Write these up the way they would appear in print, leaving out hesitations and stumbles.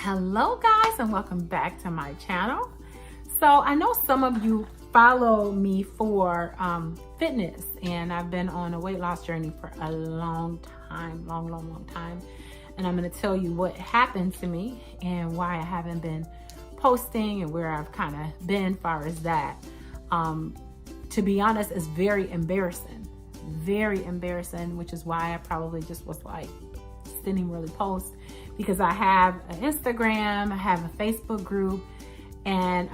Hello guys, and welcome back to my channel. So I know some of you follow me for fitness, and I've been on a weight loss journey for a long time, long time. And I'm going to tell you what happened to me and why I haven't been posting and where I've kind of been as far as that. To be honest, it's very embarrassing, which is why I probably just was like, didn't really post, because I have an Instagram, I have a Facebook group, and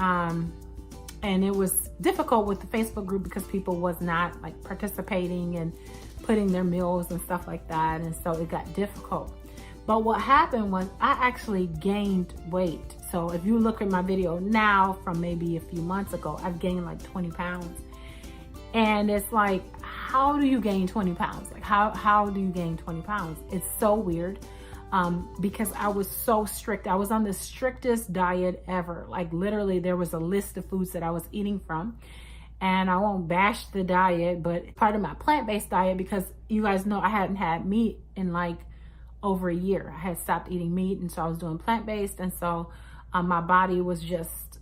it was difficult with the Facebook group because people was not like participating and putting their meals and stuff like that, and so it got difficult. But what happened was I actually gained weight. So if you look at my video now from maybe a few months ago, I've gained like 20 pounds. And it's like, how do you gain 20 pounds? Like how do you gain 20 pounds? It's so weird because I was so strict. I was on the strictest diet ever. Like literally there was a list of foods that I was eating from. And I won't bash the diet, but part of my plant-based diet, because you guys know I hadn't had meat in like over a year. I had stopped eating meat, and so I was doing plant-based. And so my body was just,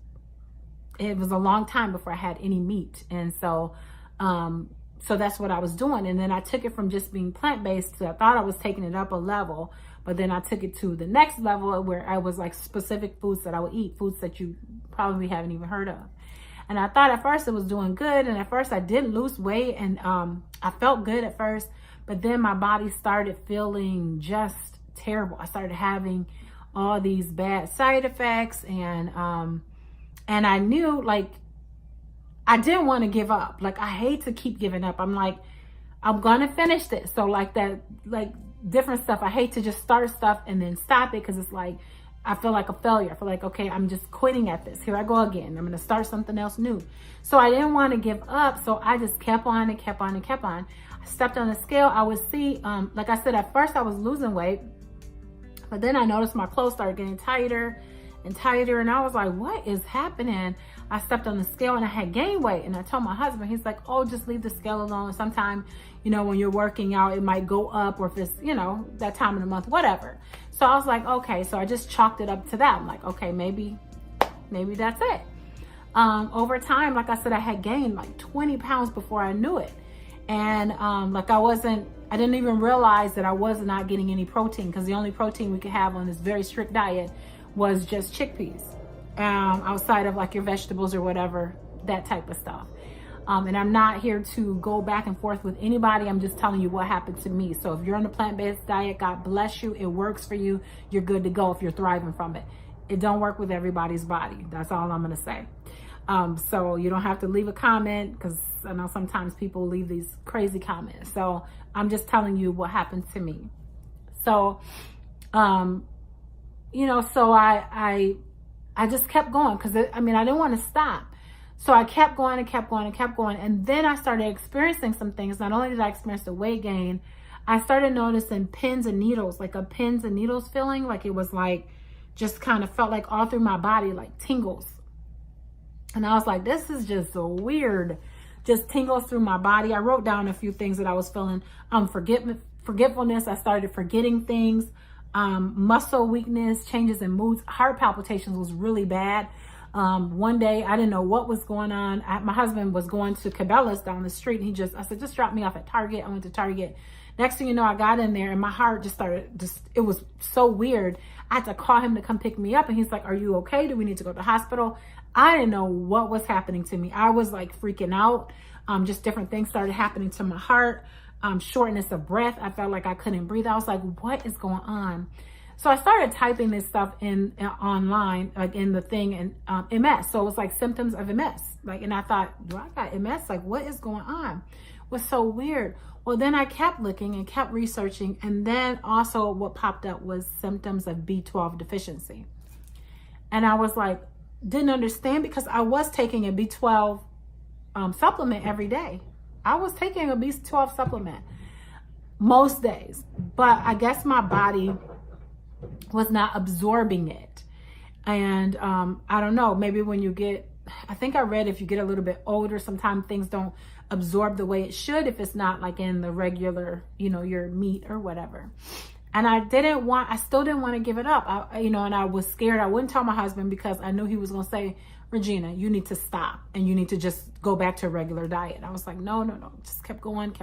it was a long time before I had any meat. And so that's what I was doing. And then I took it from just being plant-based to, I thought I was taking it up a level, but then I took it to the next level where I was like specific foods that I would eat, foods that you probably haven't even heard of. And I thought at first it was doing good. And at first I did lose weight, and I felt good at first, but then my body started feeling just terrible. I started having all these bad side effects, and I knew, like, I didn't want to give up. Like, I hate to keep giving up. I'm like, I'm going to finish this. So like that, like different stuff. I hate to just start stuff and then stop it, because it's like, I feel like a failure. I feel like, okay, I'm just quitting at this. Here I go again. I'm going to start something else new. So I didn't want to give up. So I just kept on and kept on and kept on. I stepped on the scale. I would see, like I said, at first I was losing weight, but then I noticed my clothes started getting tighter and tighter, and I was like, what is happening? I stepped on the scale and I had gained weight, and I told my husband, he's like, oh, just leave the scale alone. Sometimes, you know, when you're working out, it might go up, or if it's, you know, that time of the month, whatever. So I was like, okay. So I just chalked it up to that. I'm like, okay, maybe that's it. Over time, like I said, I had gained like 20 pounds before I knew it. And like I didn't even realize that I was not getting any protein, because the only protein we could have on this very strict diet was just chickpeas, outside of like your vegetables or whatever, that type of stuff. And I'm not here to go back and forth with anybody. I'm just telling you what happened to me. So if you're on a plant-based diet, God bless you. It works for you. You're good to go if you're thriving from it. It don't work with everybody's body. That's all I'm going to say. So you don't have to leave a comment, because I know sometimes people leave these crazy comments. So I'm just telling you what happened to me. So, you know, so I just kept going, because I didn't want to stop. So I kept going and kept going and kept going. And then I started experiencing some things. Not only did I experience the weight gain, I started noticing pins and needles, like a pins and needles feeling, like it was like, just kind of felt like all through my body, like tingles. And I was like, this is just so weird. Just tingles through my body. I wrote down a few things that I was feeling. Forgetfulness. I started forgetting things. Muscle weakness, changes in moods, heart palpitations was really bad. One day I didn't know what was going on. My husband was going to Cabela's down the street, and I said, just drop me off at Target. I went to Target. Next thing you know, I got in there and my heart it was so weird. I had to call him to come pick me up, and he's like, are you okay? Do we need to go to the hospital? I didn't know what was happening to me. I was like freaking out. Just different things started happening to my heart. Shortness of breath. I felt like I couldn't breathe. I was like, what is going on? So I started typing this stuff in online, like in the thing, and MS. So it was like symptoms of MS. Like, and I thought, do I got MS? Like, what is going on? It was so weird. Well, then I kept looking and kept researching. And then also what popped up was symptoms of B12 deficiency. And I was like, didn't understand, because I was taking a B12 supplement every day. I was taking a B12 supplement most days, but I guess my body was not absorbing it. And I don't know, maybe when you get, I think I read if you get a little bit older, sometimes things don't absorb the way it should if it's not like in the regular, you know, your meat or whatever. And I still didn't want to give it up. And I was scared. I wouldn't tell my husband because I knew he was going to say, Regina, you need to stop and you need to just go back to a regular diet. I was like, no. Just kept going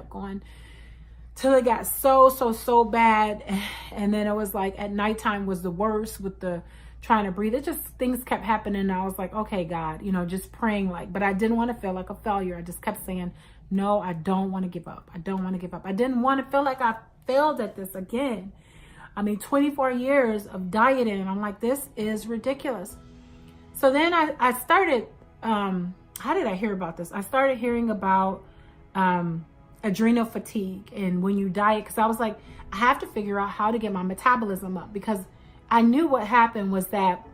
till it got so bad. And then it was like at nighttime was the worst with the trying to breathe. It just, things kept happening. And I was like, okay, God, just praying but I didn't want to feel like a failure. I just kept saying, no, I don't want to give up. I don't want to give up. I didn't want to feel like I failed at this again. 24 years of dieting. And I'm like, this is ridiculous. So then I started, how did I hear about this? I started hearing about adrenal fatigue and when you diet, because I was like, I have to figure out how to get my metabolism up, because I knew what happened was that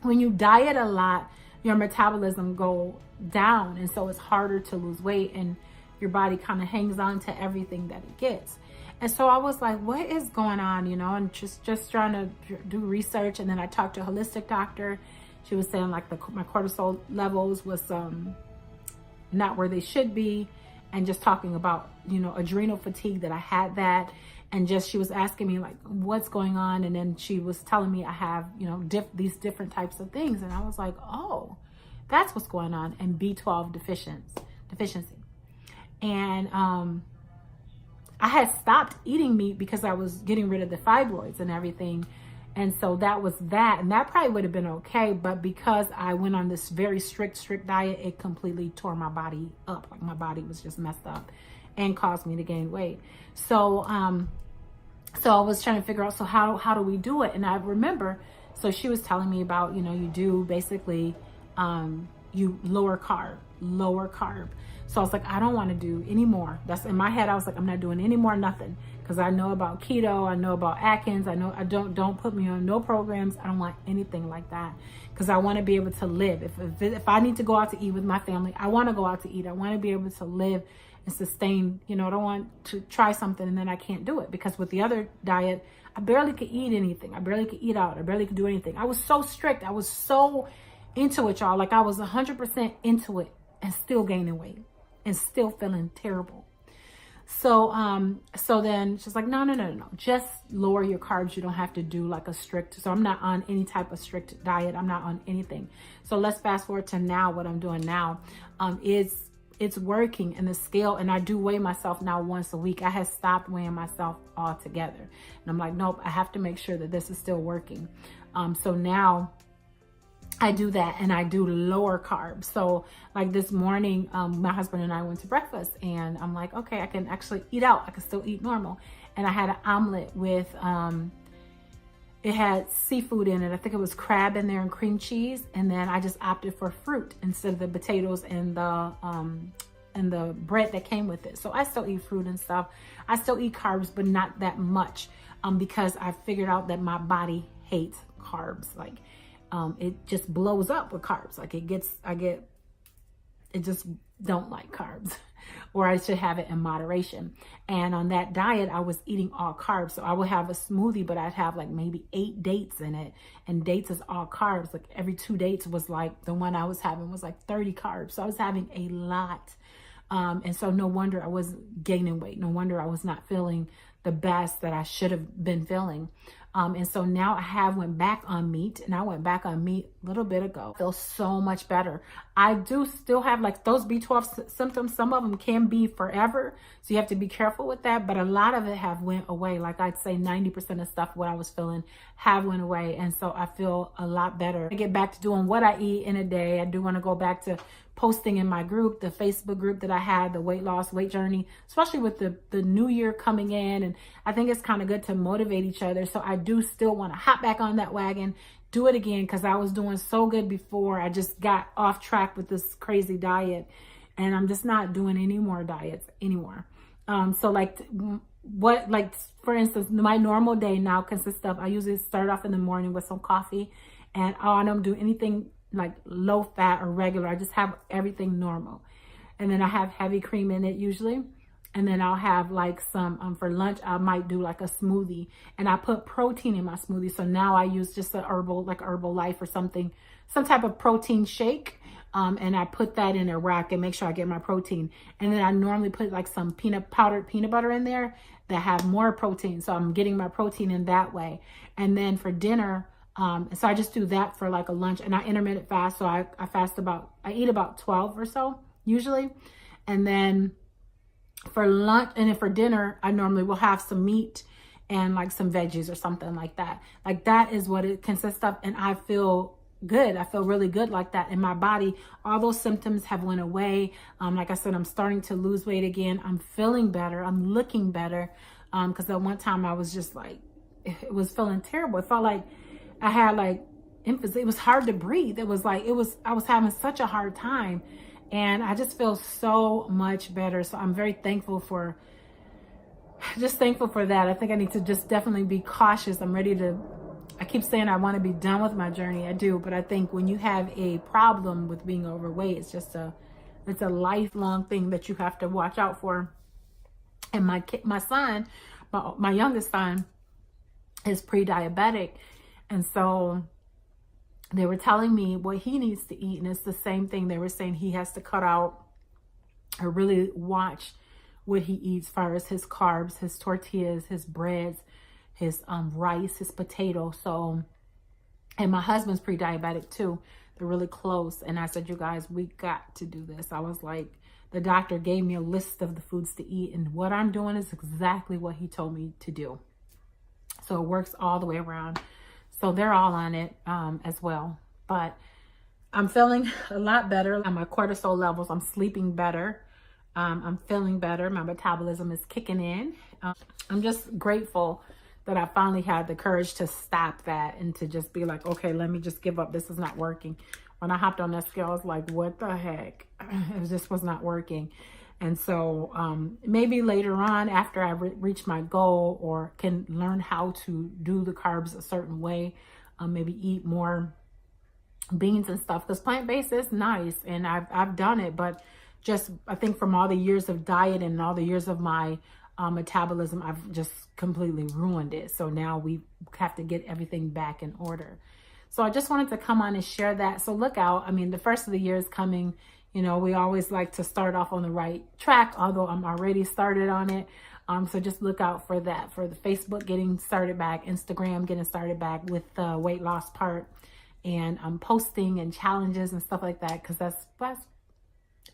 when you diet a lot, your metabolism go down. And so it's harder to lose weight and your body kind of hangs on to everything that it gets. And so I was like, what is going on? And just trying to do research. And then I talked to a holistic doctor. She was saying like my cortisol levels was not where they should be. And just talking about, adrenal fatigue, that I had that. And she was asking me like, what's going on? And then she was telling me I have, these different types of things. And I was like, oh, that's what's going on. And B12 deficiency. And I had stopped eating meat because I was getting rid of the fibroids and everything. And so that was that. And that probably would have been okay. But because I went on this very strict diet, it completely tore my body up. Like my body was just messed up and caused me to gain weight. So I was trying to figure out, so how do we do it? And I remember, so she was telling me about, you do basically, you lower carb. So I was like, I don't want to do any more. That's in my head. I was like, I'm not doing any more, nothing. Because I know about keto. I know about Atkins. I know don't put me on no programs. I don't want anything like that. Because I want to be able to live. If I need to go out to eat with my family, I want to go out to eat. I want to be able to live and sustain. I don't want to try something and then I can't do it. Because with the other diet, I barely could eat anything. I barely could eat out. I barely could do anything. I was so strict. I was so into it, y'all. Like I was 100% into it and still gaining weight and still feeling terrible. So then she's like, no, just lower your carbs. You don't have to do like a strict, so I'm not on any type of strict diet. I'm not on anything. So let's fast forward to now. What I'm doing now, it's working in the scale, and I do weigh myself now once a week. I had stopped weighing myself altogether. And I'm like, nope, I have to make sure that this is still working. So now I do that, and I do lower carbs. So like this morning, my husband and I went to breakfast, and I'm like, okay, I can actually eat out. I can still eat normal. And I had an omelet with, it had seafood in it. I think it was crab in there and cream cheese. And then I just opted for fruit instead of the potatoes and the bread that came with it. So I still eat fruit and stuff. I still eat carbs, but not that much, because I figured out that my body hates carbs. Like, it just blows up with carbs. Like it just don't like carbs, or I should have it in moderation. And on that diet, I was eating all carbs. So I would have a smoothie, but I'd have like maybe 8 dates in it. And dates is all carbs. Like every 2 dates was like, the one I was having was like 30 carbs. So I was having a lot. And so no wonder I was gaining weight. No wonder I was not feeling the best that I should have been feeling. And so now I went back on meat, and I went back on meat a little bit ago. I feel so much better. I do still have like those B12 symptoms. Some of them can be forever. So you have to be careful with that. But a lot of it have went away. Like I'd say 90% of stuff, what I was feeling have went away. And so I feel a lot better. I get back to doing what I eat in a day. I do want to go back to posting in my group, the Facebook group that I had, the weight loss, weight journey, especially with the new year coming in. And I think it's kind of good to motivate each other. So I do still want to hop back on that wagon, do it again, because I was doing so good before. I just got off track with this crazy diet, and I'm just not doing any more diets anymore. So like for instance, my normal day now consists of, I usually start off in the morning with some coffee, and I don't do anything like low fat or regular. I just have everything normal. And then I have heavy cream in it usually. And then I'll have like some, for lunch, I might do like a smoothie, and I put protein in my smoothie. So now I use just a Herbalife or something, some type of protein shake. And I put that in a rack and make sure I get my protein. And then I normally put like some powdered peanut butter in there. that have more protein. So I'm getting my protein in that way. And then for dinner, so I just do that for like a lunch, and I intermittent fast. So I eat about 12 or so usually. And then for lunch, and then for dinner, I normally will have some meat and like some veggies or something like that. Like that is what it consists of. And I feel good. I feel really good like that in my body. All those symptoms have went away. Like I said, I'm starting to lose weight again. I'm feeling better. I'm looking better. Because at one time I was just like, it was feeling terrible. It felt like I had like emphasis. It was hard to breathe. I was having such a hard time, and I just feel so much better. So I'm very thankful for that. I think I need to just definitely be cautious. I keep saying I want to be done with my journey. I do, but I think when you have a problem with being overweight, it's a lifelong thing that you have to watch out for. And my son, my youngest son, is pre-diabetic. And so they were telling me what he needs to eat. And it's the same thing. They were saying he has to cut out or really watch what he eats as far as his carbs, his tortillas, his breads, his rice, his potato. So, and my husband's pre-diabetic too. They're really close. And I said, you guys, we got to do this. I was like, the doctor gave me a list of the foods to eat, and what I'm doing is exactly what he told me to do. So it works all the way around. So they're all on it as well. But I'm feeling a lot better on my cortisol levels. I'm sleeping better. I'm feeling better. My metabolism is kicking in. I'm just grateful that I finally had the courage to stop that and to just be like, okay, let me just give up. This is not working. When I hopped on that scale, I was like, what the heck? It just was not working. And so maybe later on, after I reach my goal or can learn how to do the carbs a certain way, maybe eat more beans and stuff, because plant-based is nice and I've done it, but just I think from all the years of diet and all the years of my metabolism, I've just completely ruined it. So now we have to get everything back in order. So I just wanted to come on and share that. So look out. I mean, the first of the year is coming. You know, we always like to start off on the right track, although I'm already started on it. So just look out for that, for the Facebook getting started back, Instagram getting started back with the weight loss part, and posting and challenges and stuff like that, because that's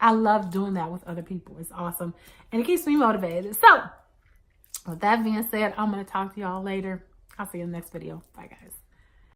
I love doing that with other people. It's awesome. And it keeps me motivated. So with that being said, I'm going to talk to y'all later. I'll see you in the next video. Bye, guys.